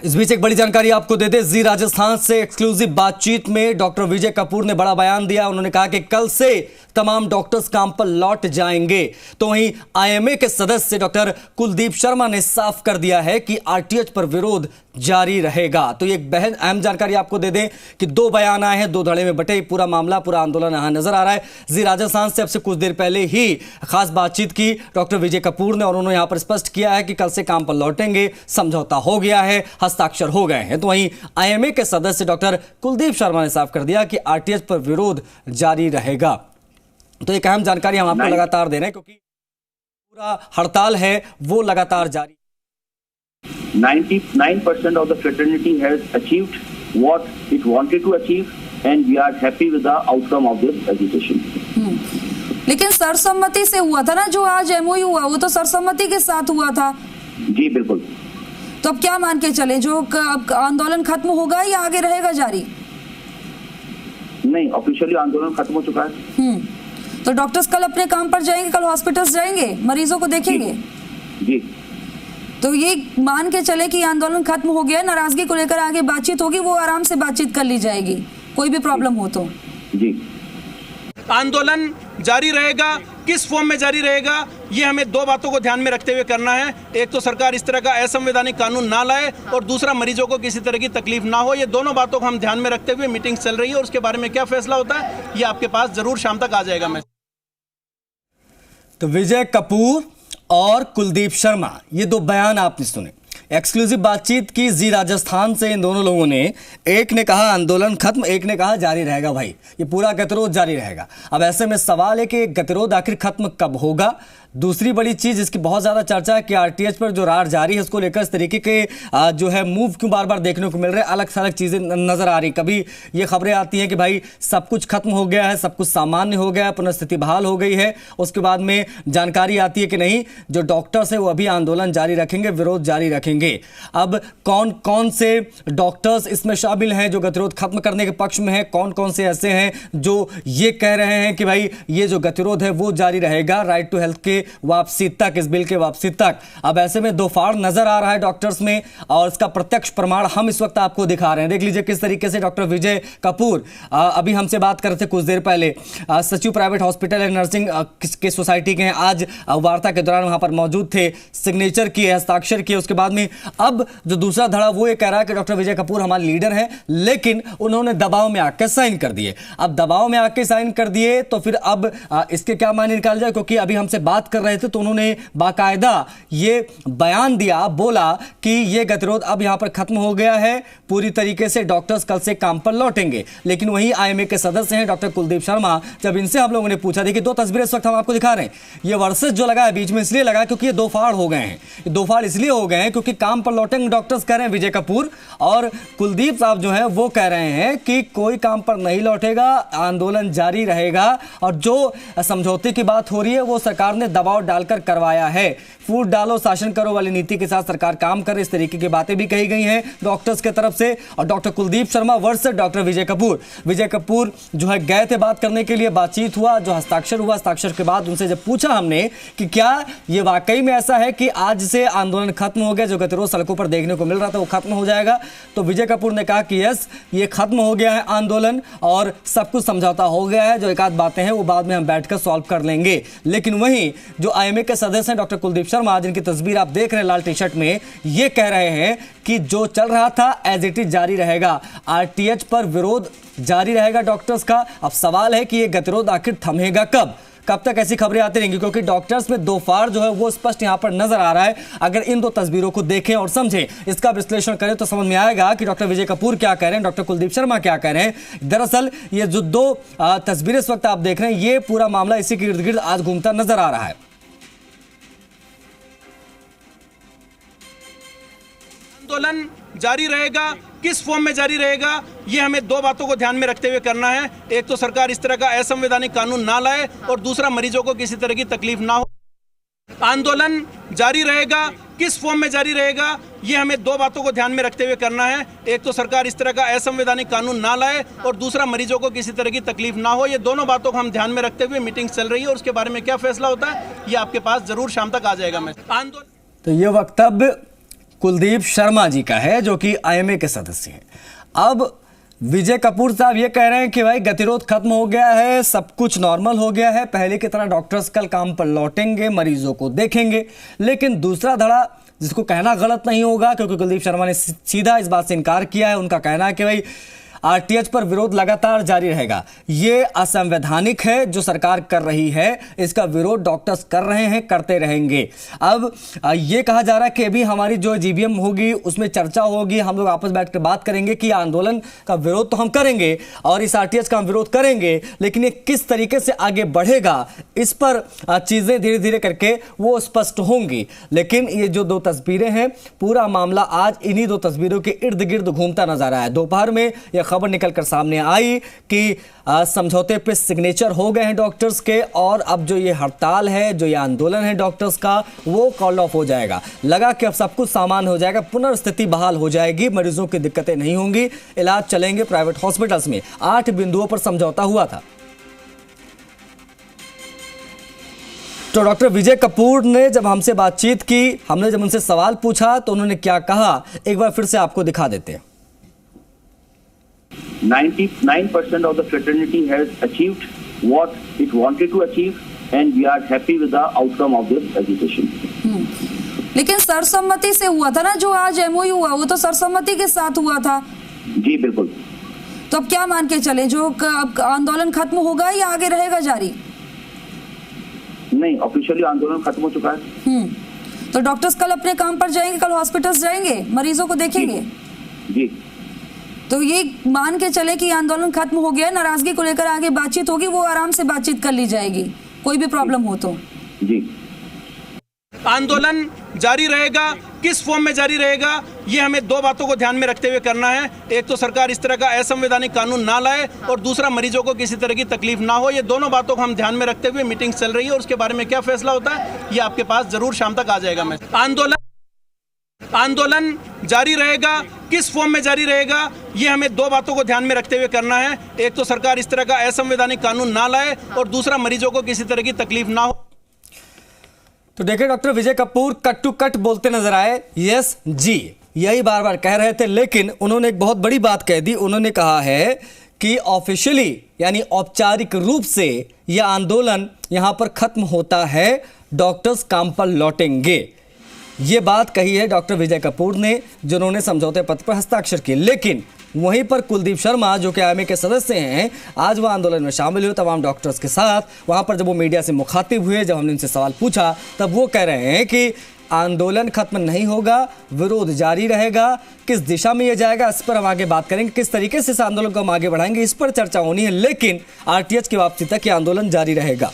इस बीच एक बड़ी जानकारी आपको दे दें, जी राजस्थान से एक्सक्लूसिव बातचीत में डॉक्टर विजय कपूर ने बड़ा बयान दिया। उन्होंने कहा कि कल से तमाम डॉक्टर्स काम पर लौट जाएंगे। तो वहीं आईएमए के सदस्य डॉक्टर कुलदीप शर्मा ने साफ कर दिया है कि आरटीएच पर विरोध जारी रहेगा। तो ये एक बेहद अहम जानकारी आपको दे दें कि दो बयान आए हैं, दो धड़े में बटे पूरा मामला, पूरा आंदोलन यहां नजर आ रहा है। जी राजस्थान से अब से कुछ देर पहले ही खास बातचीत की डॉक्टर विजय कपूर ने और उन्होंने यहां पर स्पष्ट किया है कि कल से काम पर लौटेंगे, समझौता हो गया है, हस्ताक्षर हो गए हैं। तो वहीं आईएमए के सदस्य डॉक्टर कुलदीप शर्मा ने साफ कर दिया कि आरटीएच पर विरोध जारी रहेगा। तो एक अहम जानकारी हम आपको लगातार दे रहे हैं क्योंकि पूरा हड़ताल है वो लगातार जारी। 99% of the fraternity has achieved what it wanted to achieve and we are happy with the outcome of this agitation. लेकिन सर्वसम्मति से हुआ था ना, जो आज एमओयू हुआ वो तो सर्वसम्मति के साथ हुआ था। जी बिल्कुल। तो अब क्या मान के चले, जो आंदोलन खत्म होगा या आगे रहेगा जारी? नहीं, ऑफिशियली आंदोलन खत्म हो चुका है। तो डॉक्टर्स कल अपने काम पर जाएंगे, कल हॉस्पिटल्स जाएंगे, मरीजों को देखेंगे। जी। तो ये मान के चले कि आंदोलन खत्म हो गया, नाराजगी को लेकर आगे बातचीत होगी, वो आराम से बातचीत कर ली जाएगी, कोई भी प्रॉब्लम हो तो। जी। आंदोलन जारी रहेगा, किस फॉर्म में जारी रहेगा, ये हमें दो बातों को ध्यान में रखते हुए करना है। एक तो सरकार इस तरह का असंवैधानिक कानून ना लाए और दूसरा मरीजों को किसी तरह की तकलीफ ना हो। ये दोनों बातों को हम ध्यान में रखते हुए मीटिंग चल रही है और उसके बारे में क्या फैसला होता है ये आपके पास जरूर शाम तक आ जाएगा। मैं तो विजय कपूर और कुलदीप शर्मा, ये दो बयान आपने सुने, एक्सक्लूसिव बातचीत की जी राजस्थान से इन दोनों लोगों ने, एक ने कहा आंदोलन खत्म, एक ने कहा जारी रहेगा। भाई ये पूरा गतिरोध जारी रहेगा। अब ऐसे में सवाल है कि गतिरोध आखिर खत्म कब होगा। दूसरी बड़ी चीज इसकी बहुत ज्यादा चर्चा है कि आरटीएच पर जो रार जारी है उसको लेकर इस तरीके के जो है मूव क्यों बार बार देखने को मिल रहे हैं, अलग अलग चीजें नजर आ रही। कभी ये खबरें आती हैं कि भाई सब कुछ खत्म हो गया है, सब कुछ सामान्य हो गया है, पुनर्स्थिति बहाल हो गई है। उसके बाद में जानकारी आती है कि नहीं, जो डॉक्टर्स है वो अभी आंदोलन जारी रखेंगे, विरोध जारी रखेंगे। अब कौन कौन से डॉक्टर्स इसमें शामिल हैं जो गतिरोध खत्म करने के पक्ष में है, कौन कौन से ऐसे हैं जो ये कह रहे हैं कि भाई ये जो गतिरोध है वो जारी रहेगा, राइट टू हेल्थ के वापसी तक, इस बिल के वापसी तक। अब ऐसे में दो फाड़ नजर आ रहा है डॉक्टर्स में और इसका प्रत्यक्ष प्रमाण हम इस वक्त आपको दिखा रहे हैं। देख लीजिए किस तरीके से डॉक्टर विजय कपूर अभी हमसे बात कर रहे थे कुछ देर पहले, सचिव प्राइवेट हॉस्पिटल एंड नर्सिंग के सोसाइटी के हैं, आज वार्ता के दौरान वहां पर मौजूद थे, सिग्नेचर किए, हस्ताक्षर किए। उसके बाद में अब जो दूसरा धड़ा वो ये कह रहा है कि डॉक्टर विजय कपूर हमारे लीडर हैं, लेकिन उन्होंने दबाव में आकर साइन कर दिए। अब दबाव में आकर साइन कर दिए तो फिर अब इसके क्या मायने निकाल जाए, क्योंकि अभी हमसे बात कर रहे थे तो उन्होंने बाकायदा ये बयान दिया, बोला कि ये गतिरोध अब यहां पर खत्म हो गया है, पूरी तरीके से डॉक्टर्स कल से काम पर लौटेंगे। लेकिन वही आईएमए के सदस्य हैं डॉक्टर कुलदीप शर्मा, जब इनसे हम लोगों ने पूछा, देखिए दो तस्वीरें इस वक्त हम आपको दिखा रहे हैं, ये वर्सेस जो लगा है बीच में इसलिए लगा क्योंकि ये दो फाड़ हो गए हैं। दो फाड़ इसलिए हो गए हैं क्योंकि काम पर लौटेंगे डॉक्टर्स कह रहे हैं विजय कपूर, और कुलदीप साहब जो है वो कह रहे हैं कि कोई काम पर नहीं लौटेगा, आंदोलन जारी रहेगा। और जो समझौते की बात हो रही है वो सरकार ने दबाव डालकर करवाया है, फूट डालो शासन करो वाली नीति के साथ सरकार काम करे, इस तरीके की बातें भी कही गई हैं डॉक्टर्स की तरफ से। और doctor Kuldeep Sharma versus doctor Vijay Kapoor जो है गए थे बात करने के लिए, बातचीत हुआ, जो हस्ताक्षर हुआ, हस्ताक्षर के बाद उनसे जब पूछा हमने कि क्या ये वाकई में ऐसा है कि आज से आंदोलन खत्म हो गया, जो गतिरोध सड़कों पर देखने को मिल रहा था वो खत्म हो जाएगा, तो विजय कपूर ने कहा कि यस, ये खत्म हो गया है आंदोलन और सब कुछ समझौता हो गया है, जो एक आध बातें हैं वो बाद में हम बैठकर सॉल्व कर लेंगे। लेकिन वहीं जो आईएमए के सदस्य हैं डॉक्टर कुलदीप शर्मा, जिनकी तस्वीर आप देख रहे हैं लाल टी शर्ट में, ये कह रहे हैं कि जो चल रहा था एज इट इज जारी रहेगा, आरटीएच पर विरोध जारी रहेगा डॉक्टर्स का। अब सवाल है कि ये गतिरोध आखिर थमेगा कब तक ऐसी खबरें आती रहेंगी, क्योंकि डॉक्टर्स में दो फाड़ जो है वो स्पष्ट यहां पर नजर आ रहा है। अगर इन दो तस्वीरों को देखें और समझें, इसका विश्लेषण करें तो समझ में आएगा कि डॉक्टर विजय कपूर क्या कह रहे हैं, डॉक्टर कुलदीप शर्मा क्या कह रहे हैं। दरअसल ये जो दो तस्वीरें इस वक्त आप देख रहे हैं, ये पूरा मामला इसी के इर्द गिर्द आज घूमता नजर आ रहा है। आंदोलन जारी रहेगा, किस फॉर्म में जारी रहेगा, ये हमें दो बातों को ध्यान में रखते हुए करना है। एक तो सरकार इस तरह का असंवैधानिक कानून ना लाए और दूसरा मरीजों को किसी तरह की तकलीफ ना हो। आंदोलन जारी रहेगा, किस फॉर्म में जारी रहेगा, ये हमें दो बातों को ध्यान में रखते हुए करना है। एक तो सरकार इस तरह का असंवैधानिक कानून ना लाए और दूसरा मरीजों को किसी तरह की तकलीफ ना हो। ये दोनों बातों को हम ध्यान में रखते हुए मीटिंग चल रही है और उसके बारे में क्या फैसला होता है ये आपके पास जरूर शाम तक आ जाएगा। मैं आंदोलन तो ये वक्तव्य कुलदीप शर्मा जी का है, जो कि आईएमए के सदस्य हैं। अब विजय कपूर साहब ये कह रहे हैं कि भाई गतिरोध खत्म हो गया है, सब कुछ नॉर्मल हो गया है, पहले की तरह डॉक्टर्स कल काम पर लौटेंगे, मरीजों को देखेंगे। लेकिन दूसरा धड़ा जिसको कहना गलत नहीं होगा, क्योंकि कुलदीप शर्मा ने सीधा इस बात से इनकार किया है। उनका कहना है कि भाई आरटीएच पर विरोध लगातार जारी रहेगा, ये असंवैधानिक है जो सरकार कर रही है, इसका विरोध डॉक्टर्स कर रहे हैं, करते रहेंगे। अब ये कहा जा रहा है कि अभी हमारी जो जीबीएम होगी उसमें चर्चा होगी, हम लोग आपस में बैठ कर बात करेंगे कि आंदोलन का विरोध तो हम करेंगे और इस आरटीएच का हम विरोध करेंगे, लेकिन ये किस तरीके से आगे बढ़ेगा इस पर चीजें धीरे धीरे करके वो स्पष्ट होंगी। लेकिन ये जो दो तस्वीरें हैं, पूरा मामला आज इन्हीं दो तस्वीरों के इर्द गिर्द घूमता नजर आया। दोपहर में यह खबर निकलकर सामने आई कि समझौते पे सिग्नेचर हो गए हैं डॉक्टर्स के, और अब जो ये हड़ताल है, जो ये आंदोलन है डॉक्टर्स का, वो कॉल ऑफ हो जाएगा। लगा कि अब सब कुछ सामान्य हो जाएगा, पुनर्स्थिति बहाल हो जाएगी, मरीजों की दिक्कतें नहीं होंगी, इलाज चलेंगे प्राइवेट हॉस्पिटल्स में। 8 बिंदुओं पर समझौता हुआ था। तो डॉक्टर विजय कपूर ने जब हमसे बातचीत की, हमने जब उनसे सवाल पूछा तो उन्होंने क्या कहा, एक बार फिर से आपको दिखा देते हैं। 99% of the fraternity has achieved what it wanted to achieve, and we are happy with the outcome of this agitation. लेकिन सर्वसम्मति से हुआ था ना, जो आज एमओयू हुआ वो तो सर्वसम्मति के साथ हुआ था। जी बिल्कुल। तो अब क्या मान के चले, जो आंदोलन खत्म होगा या आगे रहेगा जारी? नहीं, ऑफिशियली आंदोलन खत्म हो चुका है। तो डॉक्टर्स कल अपने काम पर जाएंगे, कल हॉस्पिटल्स जाएंगे, मरीजों को देखेंगे। जी। तो ये मान के चले कि आंदोलन खत्म हो गया, नाराजगी को लेकर आगे बातचीत होगी, वो आराम से बातचीत कर ली जाएगी, कोई भी प्रॉब्लम हो तो। जी। आंदोलन जारी रहेगा, किस फॉर्म में जारी रहेगा, ये हमें दो बातों को ध्यान में रखते हुए करना है। एक तो सरकार इस तरह का असंवैधानिक कानून ना लाए, और दूसरा मरीजों को किसी तरह की तकलीफ ना हो। ये दोनों बातों को हम ध्यान में रखते हुए मीटिंग चल रही है, और उसके बारे में क्या फैसला होता है ये आपके पास जरूर शाम तक आ जाएगा। मैं आंदोलन जारी रहेगा, किस फॉर्म में जारी रहेगा, ये हमें दो बातों को ध्यान में रखते हुए करना है। एक तो सरकार इस तरह का असंवैधानिक कानून ना लाए, और दूसरा मरीजों को किसी तरह की तकलीफ ना हो। तो देखिए, doctor Vijay Kapoor cut to cut बोलते नजर आए, यस जी, यही बार बार कह रहे थे। लेकिन उन्होंने एक बहुत बड़ी बात कह दी। उन्होंने कहा है कि ऑफिशियली यानी औपचारिक रूप से यह आंदोलन यहां पर खत्म होता है, डॉक्टर्स काम पर लौटेंगे। ये बात कही है डॉक्टर विजय कपूर ने, जिन्होंने समझौते पत्र पर हस्ताक्षर किए। लेकिन वहीं पर कुलदीप शर्मा, जो कि आईएमए के सदस्य हैं, आज वह आंदोलन में शामिल हुए तमाम डॉक्टर्स के साथ। वहां पर जब वो मीडिया से मुखातिब हुए, जब हमने उनसे सवाल पूछा, तब वो कह रहे हैं कि आंदोलन खत्म नहीं होगा, विरोध जारी रहेगा। किस दिशा में ये जाएगा इस पर हम आगे बात करेंगे, किस तरीके से इस आंदोलन को हम आगे बढ़ाएंगे इस पर चर्चा होनी है। लेकिन आरटीएच की वापसी तक ये आंदोलन जारी रहेगा।